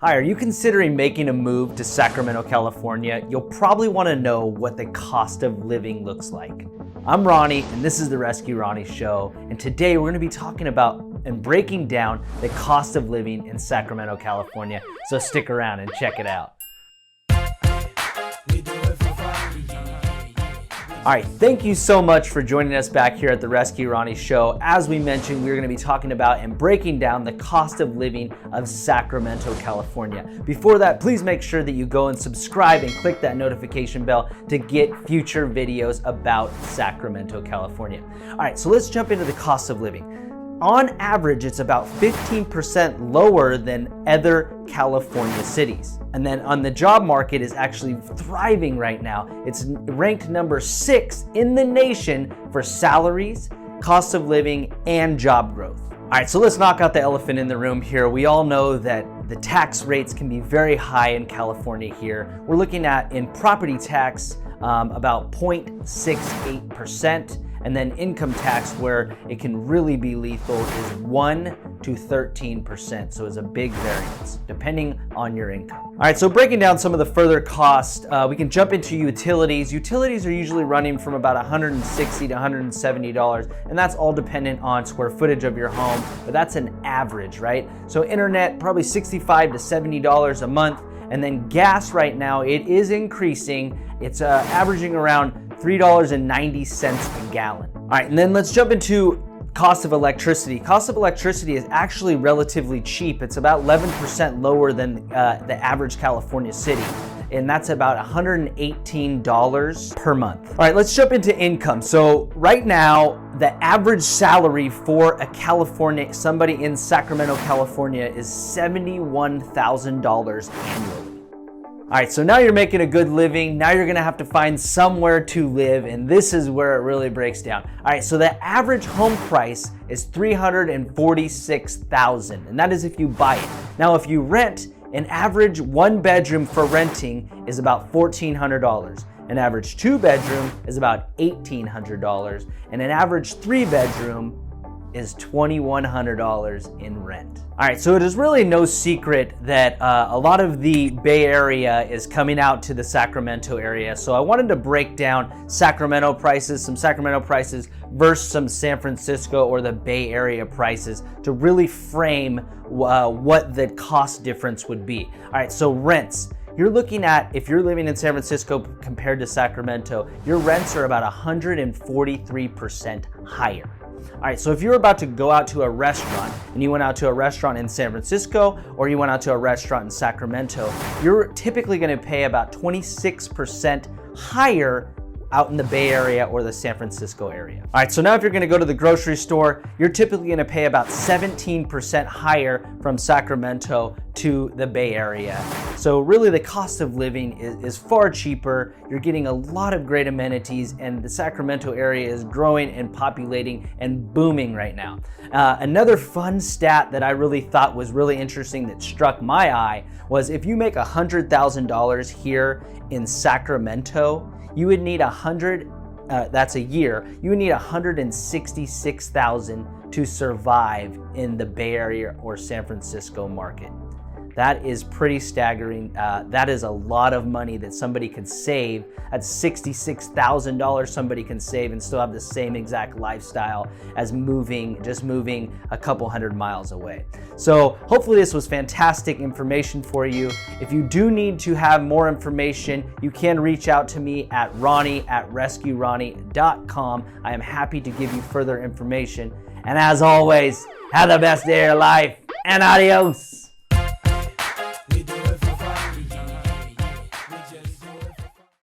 Hi, are you considering making a move to Sacramento, California? You'll probably want to know what the cost of living looks like. I'm Ronnie, and this is the Rescue Ronnie Show, and today we're going to be talking about and breaking down the cost of living in Sacramento, California. So stick around and check it out. All right, thank you so much for joining us back here at the Rescue Ronnie Show. As we mentioned, we're gonna be talking about and breaking down the cost of living of Sacramento, California. Before that, please make sure that you go and subscribe and click that notification bell to get future videos about Sacramento, California. All right, so let's jump into the cost of living. On average, it's about 15% lower than other California cities. And then on the job market is actually thriving right now. It's ranked number 6 in the nation for salaries, cost of living, and job growth. All right, so let's knock out the elephant in the room here. We all know that the tax rates can be very high in California here. We're looking at in property tax about 0.68%. And then income tax, where it can really be lethal, is 1 to 13%. So it's a big variance depending on your income. All right, so breaking down some of the further costs, we can jump into utilities. Utilities are usually running from about $160 to $170, and that's all dependent on square footage of your home, but that's an average, right? So internet, probably $65 to $70 a month. And then gas right now, it is increasing. It's averaging around $3.90 a gallon. All right, and then let's jump into cost of electricity. Cost of electricity is actually relatively cheap. It's about 11% lower than the average California city, and that's about $118 per month. All right, let's jump into income. So right now, the average salary for somebody in Sacramento, California is $71,000 annually. All right, so now you're making a good living. Now you're gonna have to find somewhere to live, and this is where it really breaks down. All right, so the average home price is $346,000, and that is if you buy it. Now, if you rent, an average 1 bedroom for renting is about $1,400. An average 2 bedroom is about $1,800, and an average 3 bedroom is $2,100 in rent. All right, so it is really no secret that a lot of the Bay Area is coming out to the Sacramento area. So I wanted to break down some Sacramento prices versus some San Francisco or the Bay Area prices to really frame what the cost difference would be. All right, so rents. You're looking at, if you're living in San Francisco compared to Sacramento, your rents are about 143% higher. All right, so if you're about to go out to a restaurant and you went out to a restaurant in San Francisco or you went out to a restaurant in Sacramento, you're typically gonna pay about 26% higher out in the Bay Area or the San Francisco area. All right, so now if you're gonna go to the grocery store, you're typically gonna pay about 17% higher from Sacramento to the Bay Area. So really the cost of living is far cheaper. You're getting a lot of great amenities, and the Sacramento area is growing and populating and booming right now. Another fun stat that I really thought was really interesting that struck my eye was if you make $100,000 here in Sacramento, you would need that's a year, you would need $166,000 to survive in the Bay Area or San Francisco market. That is pretty staggering. That is a lot of money that somebody could save. That's $66,000 somebody can save and still have the same exact lifestyle as just moving a couple hundred miles away. So hopefully this was fantastic information for you. If you do need to have more information, you can reach out to me at ronnie@rescueronnie.com. I am happy to give you further information. And as always, have the best day of your life, and adios.